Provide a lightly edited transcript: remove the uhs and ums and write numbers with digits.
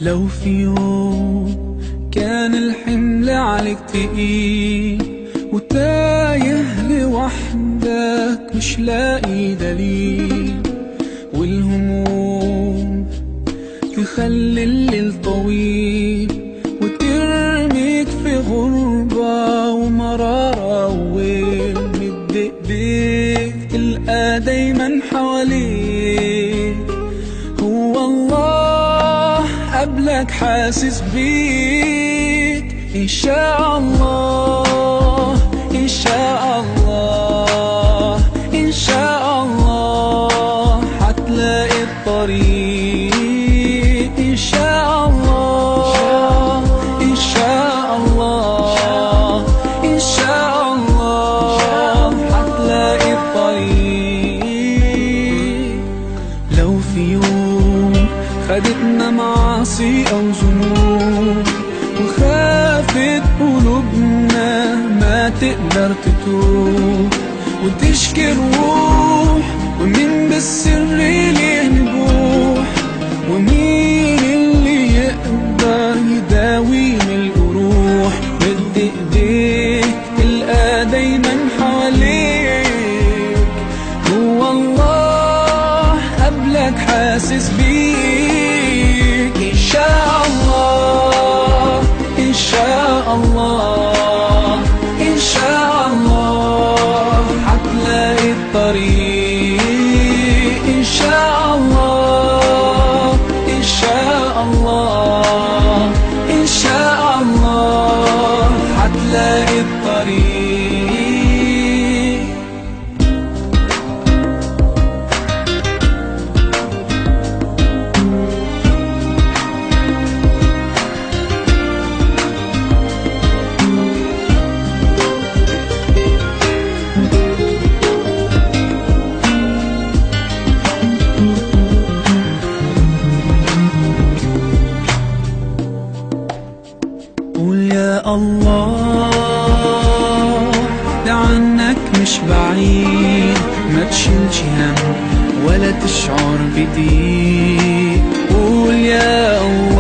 لو في يوم كان الحمل عليك تقيل وتايه لوحدك مش لاقي دليل، والهموم تخلي الليل طويل وترميك في غربة ومرارة وويل، مد ايديك تلقى دايما حواليك هو الله قبلك حاسس بيك. إن شاء الله إن شاء الله إن شاء الله هتلاقي الطريق. إن شاء الله إن شاء الله إن شاء الله هتلاقي الطريق. لو في يوم خدتنا معاصي أو ذنوب وخافت قلوبنا ما تقدر تتوب وتشكي الروح، ومين بالسر ليه نبوح، ومين اللي يقدر يداوي من الجروح، مد ايديك تلقى دايما حواليك هو الله قبلك حاسس بيك. إن شاء الله إن شاء الله إن شاء الله هتلاقي الطريق. إن شاء الله إن شاء الله إن شاء الله هتلاقي الطريق. قول يا الله ده عنك مش بعيد، ما تشيلش هم ولا تشعر بضيق. قول يا الله